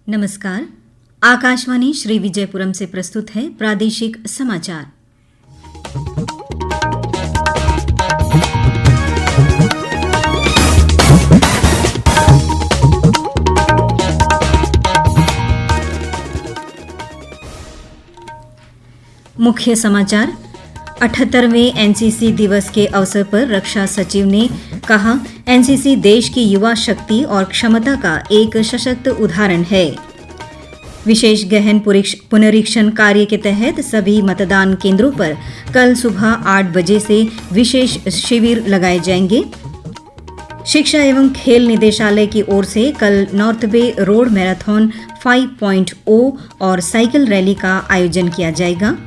नमस्कार। आकाशवाणी श्री विजयपुरम से प्रस्तुत है प्रादेशिक समाचार। मुख्य समाचार। 78वें एनसीसी दिवस के अवसर पर रक्षा सचिव ने कहा, एनसीसी देश की युवा शक्ति और क्षमता का एक सशक्त उदाहरण है। विशेष गहन पुनरीक्षण कार्य के तहत सभी मतदान केंद्रों पर कल सुबह 8 बजे से विशेष शिविर लगाए जाएंगे। शिक्षा एवं खेल निदेशालय की ओर से कल नॉर्थ बे रोड मैराथन 5.0 और साइकिल रैली का आयोजन किया जाएगा।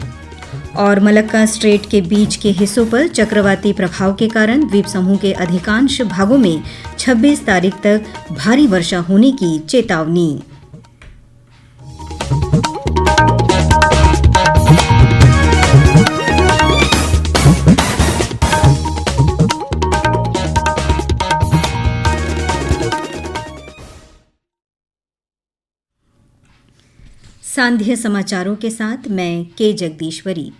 और मलक्का स्ट्रेट के बीच के हिस्सों पर चक्रवाती प्रभाव के कारण द्वीप समूह के अधिकांश भागों में 26 तारीख तक भारी वर्षा होने की चेतावनी। सांध्य समाचारों के साथ मैं के जगदीश्वरी।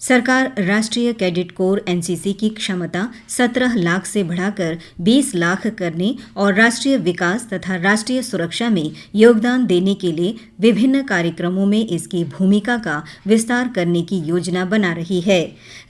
सरकार राष्ट्रीय कैडेट कोर एनसीसी की क्षमता 17 लाख से बढ़ाकर 20 लाख करने और राष्ट्रीय विकास तथा राष्ट्रीय सुरक्षा में योगदान देने के लिए विभिन्न कार्यक्रमों में इसकी भूमिका का विस्तार करने की योजना बना रही है।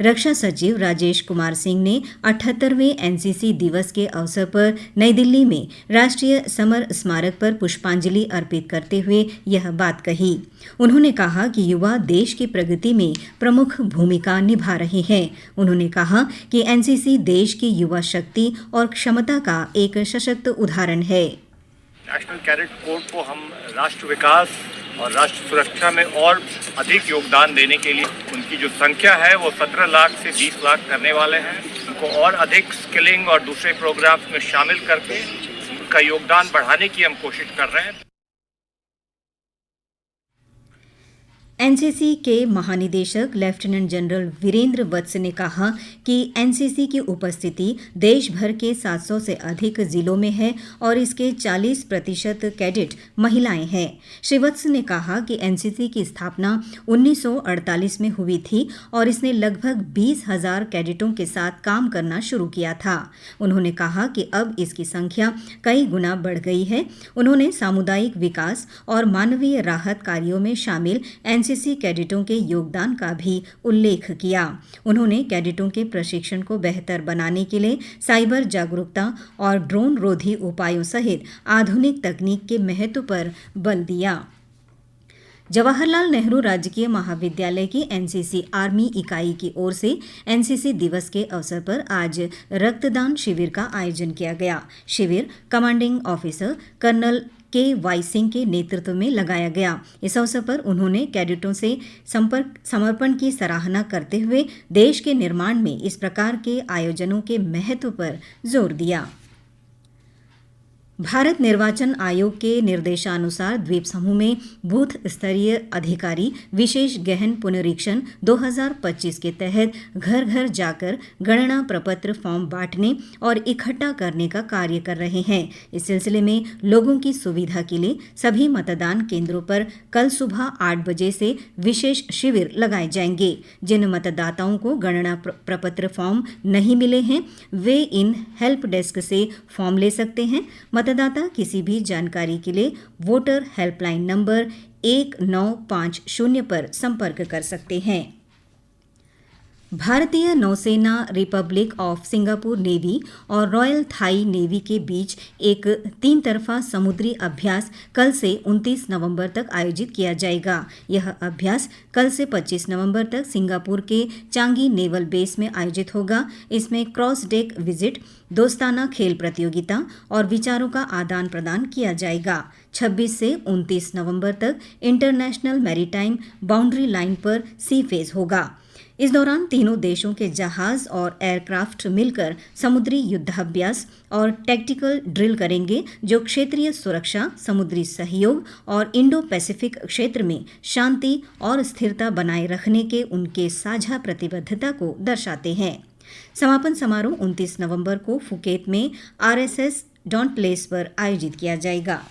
रक्षा सचिव राजेश कुमार सिंह ने 78वें एनसीसी दिवस के अवसर पर नई दिल्ली में राष्ट्रीय समर स्मारक पर पुष्पांजलि अर्पित करते हुए यह बात कही। उन्होंने कहा कि युवा देश की प्रगति में प्रमुख भूमिका निभा रहे हैं। उन्होंने कहा कि एनसीसी देश की युवा शक्ति और क्षमता का एक सशक्त उदाहरण है। नेशनल कैडेट कोर को हम राष्ट्र विकास और राष्ट्र सुरक्षा में और अधिक योगदान देने के लिए उनकी जो संख्या है वो 17 लाख से 20 लाख करने वाले हैं। उनको और अधिक स्किलिंग और दूसरे प्रोग्राम्स में शामिल करके उनका योगदान बढ़ाने की हम कोशिश कर रहे हैं। एनसीसी के महानिदेशक लेफ्टिनेंट जनरल वीरेंद्र वत्स ने कहा कि एनसीसी की उपस्थिति देश भर के 700 से अधिक जिलों में है और इसके 40% कैडेट महिलाएं हैं। श्री वत्स ने कहा कि एनसीसी की स्थापना 1948 में हुई थी और इसने लगभग 20,000 कैडेटों के साथ काम करना शुरू किया था। उन्होंने कहा कि अब इसकी संख्या कई गुना बढ़ गई है। उन्होंने सामुदायिक विकास और मानवीय राहत कार्यों में शामिल एनसीसी कैडेटों के योगदान का भी उल्लेख किया। उन्होंने कैडेटों के प्रशिक्षण को बेहतर बनाने के लिए साइबर जागरूकता और ड्रोन रोधी उपायों सहित आधुनिक तकनीक के महत्व पर बल दिया। जवाहरलाल नेहरू राजकीय महाविद्यालय की एनसीसी आर्मी इकाई की ओर से एनसीसी दिवस के अवसर पर आज रक्तदान शिविर का आयोजन किया गया। शिविर कमांडिंग ऑफिसर कर्नल के.वाई. सिंह के नेतृत्व में लगाया गया। इस अवसर पर उन्होंने कैडेटों से समर्पण की सराहना करते हुए देश के निर्माण में इस प्रकार के आयोजनों के महत्व पर जोर दिया। भारत निर्वाचन आयोग के निर्देशानुसार द्वीप समूह में बूथ स्तरीय अधिकारी विशेष गहन पुनरीक्षण 2025 के तहत घर घर जाकर गणना प्रपत्र फॉर्म बांटने और इकट्ठा करने का कार्य कर रहे हैं। इस सिलसिले में लोगों की सुविधा के लिए सभी मतदान केंद्रों पर कल सुबह 8 बजे से विशेष शिविर लगाए जाएंगे। जिन मतदाताओं को गणना प्रपत्र फॉर्म नहीं मिले हैं वे इन हेल्प डेस्क से फॉर्म ले सकते हैं। मतदाता किसी भी जानकारी के लिए वोटर हेल्पलाइन नंबर 1950 पर संपर्क कर सकते हैं। भारतीय नौसेना, रिपब्लिक ऑफ सिंगापुर नेवी और रॉयल थाई नेवी के बीच एक 3 तरफा समुद्री अभ्यास कल से 29 नवंबर तक आयोजित किया जाएगा। यह अभ्यास कल से 25 नवंबर तक सिंगापुर के चांगी नेवल बेस में आयोजित होगा। इसमें क्रॉस डेक विजिट, दोस्ताना खेल प्रतियोगिता और विचारों का आदान प्रदान किया जाएगा। 26 से 29 नवंबर तक इंटरनेशनल मैरीटाइम बाउंड्री लाइन पर सी फेज होगा। इस दौरान तीनों देशों के जहाज और एयरक्राफ्ट मिलकर समुद्री युद्धाभ्यास और टैक्टिकल ड्रिल करेंगे, जो क्षेत्रीय सुरक्षा, समुद्री सहयोग और इंडो पैसिफिक क्षेत्र में शांति और स्थिरता बनाए रखने के उनके साझा प्रतिबद्धता को दर्शाते हैं। समापन समारोह 29 नवंबर को फुकेत में आरएसएस डॉन्टलेस पर आयोजित किया जाएगा।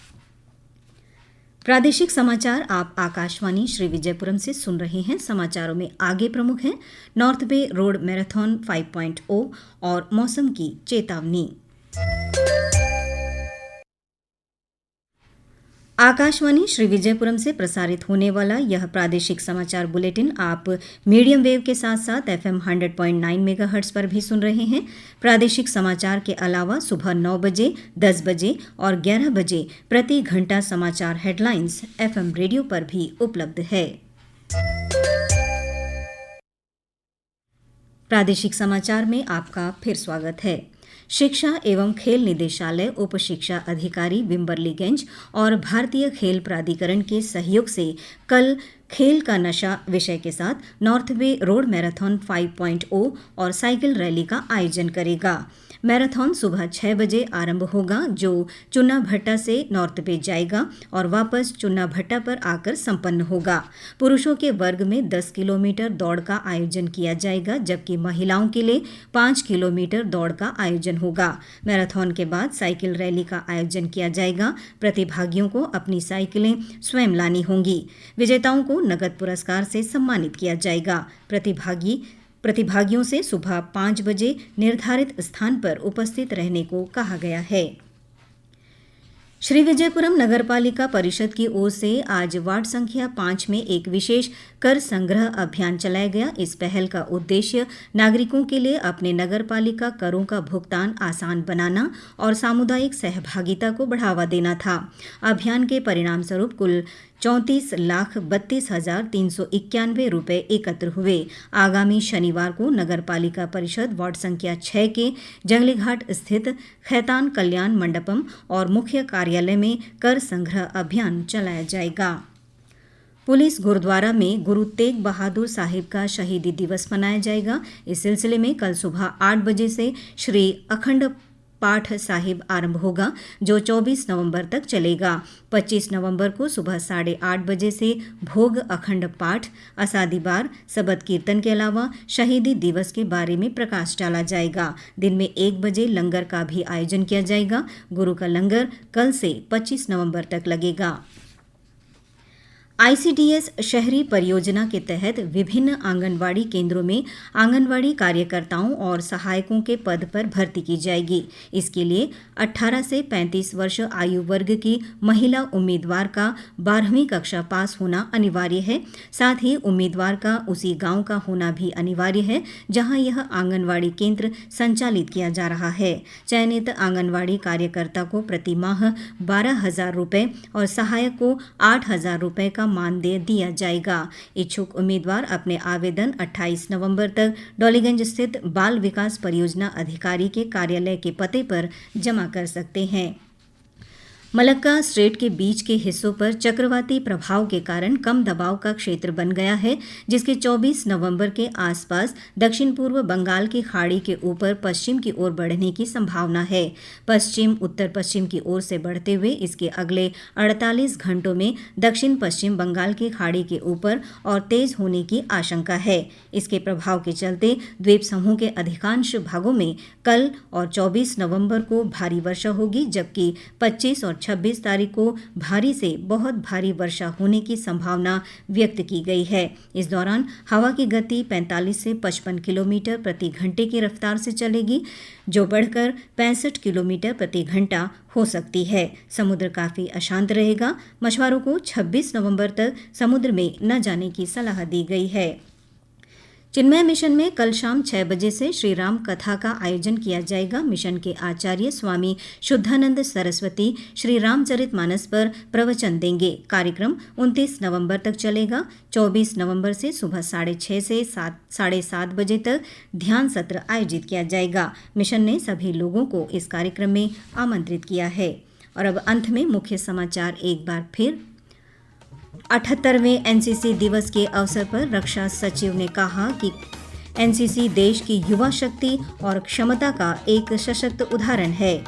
प्रादेशिक समाचार आप आकाशवाणी श्री विजयपुरम से सुन रहे हैं। समाचारों में आगे प्रमुख हैं नॉर्थ बे रोड मैराथन 5.0 और मौसम की चेतावनी। आकाशवाणी श्री विजयपुरम से प्रसारित होने वाला यह प्रादेशिक समाचार बुलेटिन आप मीडियम वेव के साथ साथ FM 100.9 मेगाहर्ट्ज पर भी सुन रहे हैं। प्रादेशिक समाचार के अलावा सुबह 9 बजे, 10 बजे और 11 बजे प्रति घंटा समाचार हेडलाइंस FM रेडियो पर भी उपलब्ध है। प्रादेशिक समाचार में आपका फिर स्वागत है। शिक्षा एवं खेल निदेशालय, उप शिक्षा अधिकारी विम्बरलीगंज और भारतीय खेल प्राधिकरण के सहयोग से कल खेल का नशा विषय के साथ नॉर्थ बे रोड मैराथन 5.0 और साइकिल रैली का आयोजन करेगा। मैराथन सुबह 6 बजे आरंभ होगा, जो चुन्ना भट्टा से नॉर्थ बे जाएगा और वापस चुन्ना भट्टा पर आकर संपन्न होगा। पुरुषों के वर्ग में 10 किलोमीटर दौड़ का आयोजन किया जाएगा, जबकि महिलाओं के लिए 5 किलोमीटर दौड़ का आयोजन होगा। मैराथन के बाद साइकिल रैली का आयोजन किया जाएगा। प्रतिभागियों को अपनी साइकिलें स्वयं लानी होंगी। विजेताओं को नगद पुरस्कार से सम्मानित किया जाएगा। प्रतिभागियों से सुबह 5 बजे निर्धारित स्थान पर उपस्थित रहने को कहा गया है। श्री विजयपुरम नगरपालिका परिषद की ओर से आज वार्ड संख्या 5 में एक विशेष कर संग्रह अभियान चलाया गया। इस पहल का उद्देश्य नागरिकों के लिए अपने नगरपालिका करों का भुगतान आसान बनाना और सामुदायिक सहभागिता को बढ़ावा देना था। अभियान के परिणाम स्वरूप कुल 34,32,391 रुपये एकत्र हुए। आगामी शनिवार को नगरपालिका परिषद वार्ड संख्या 6 के जंगलीघाट स्थित खैतान कल्याण मंडपम और मुख्य कार्यालय में कर संग्रह अभियान चलाया जाएगा। पुलिस गुरुद्वारा में गुरु तेग बहादुर साहिब का शहीदी दिवस मनाया जाएगा। इस सिलसिले में कल सुबह 8 बजे से श्री अखंड पाठ साहिब आरंभ होगा, जो 24 नवंबर तक चलेगा। 25 नवंबर को सुबह 8:30 बजे से भोग अखंड पाठ, असादी बार, सबद कीर्तन के अलावा शहीदी दिवस के बारे में प्रकाश डाला जाएगा। दिन में 1 बजे लंगर का भी आयोजन किया जाएगा। गुरु का लंगर कल से 25 नवंबर तक लगेगा। ICDS शहरी परियोजना के तहत विभिन्न आंगनवाड़ी केंद्रों में आंगनवाड़ी कार्यकर्ताओं और सहायकों के पद पर भर्ती की जाएगी। इसके लिए 18 से 35 वर्ष आयु वर्ग की महिला उम्मीदवार का 12वीं कक्षा पास होना अनिवार्य है। साथ ही उम्मीदवार का उसी गांव का होना भी अनिवार्य है जहां यह आंगनवाड़ी केंद्र संचालित किया जा रहा है। चयनित आंगनवाड़ी कार्यकर्ता को प्रति माह 12,000 रुपये और सहायक को 8,000 रुपये का मानदेय दिया जाएगा। इच्छुक उम्मीदवार अपने आवेदन 28 नवंबर तक डॉलीगंज स्थित बाल विकास परियोजना अधिकारी के कार्यालय के पते पर जमा कर सकते हैं। मलक्का स्ट्रेट के बीच के हिस्सों पर चक्रवाती प्रभाव के कारण कम दबाव का क्षेत्र बन गया है, जिसके 24 नवंबर के आसपास दक्षिण पूर्व बंगाल की खाड़ी के ऊपर पश्चिम की ओर बढ़ने की संभावना है। पश्चिम उत्तर पश्चिम की ओर से बढ़ते हुए इसके अगले 48 घंटों में दक्षिण पश्चिम बंगाल की खाड़ी के ऊपर और तेज होने की आशंका है। इसके प्रभाव के चलते द्वीप समूह के अधिकांश भागों में कल और 24 नवंबर को भारी वर्षा होगी, जबकि 25 और 26 तारीख को भारी से बहुत भारी वर्षा होने की संभावना व्यक्त की गई है। इस दौरान हवा की गति 45 से 55 किलोमीटर प्रति घंटे की रफ्तार से चलेगी, जो बढ़कर 65 किलोमीटर प्रति घंटा हो सकती है। समुद्र काफी अशांत रहेगा। मछुआरों को 26 नवंबर तक समुद्र में न जाने की सलाह दी गई है। चिन्मय मिशन में कल शाम 6 बजे से श्री राम कथा का आयोजन किया जाएगा। मिशन के आचार्य स्वामी शुद्धानंद सरस्वती श्री रामचरितमानस पर प्रवचन देंगे। कार्यक्रम 29 नवंबर तक चलेगा। 24 नवंबर से सुबह 6:30 से 7:30 बजे तक ध्यान सत्र आयोजित किया जाएगा। मिशन ने सभी लोगों को इस कार्यक्रम में आमंत्रित किया है। और अब अंत में मुख्य समाचार एक बार फिर। 78वें एनसीसी दिवस के अवसर पर रक्षा सचिव ने कहा कि एनसीसी देश की युवा शक्ति और क्षमता का एक सशक्त उदाहरण है।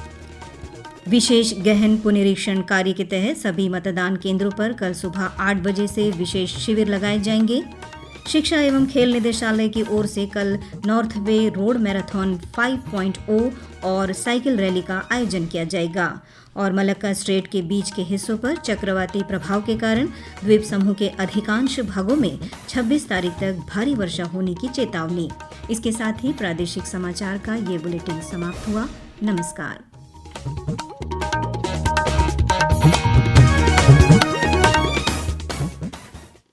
विशेष गहन पुनरीक्षण कार्य के तहत सभी मतदान केंद्रों पर कल सुबह 8 बजे से विशेष शिविर लगाए जाएंगे। शिक्षा एवं खेल निदेशालय की ओर से कल नॉर्थ बे रोड मैराथन 5.0 और साइकिल रैली का आयोजन किया जाएगा। और मलक्का स्ट्रेट के बीच के हिस्सों पर चक्रवाती प्रभाव के कारण द्वीप समूह के अधिकांश भागों में 26 तारीख तक भारी वर्षा होने की चेतावनी। इसके साथ ही प्रादेशिक समाचार का ये बुलेटिन समाप्त हुआ। नमस्कार।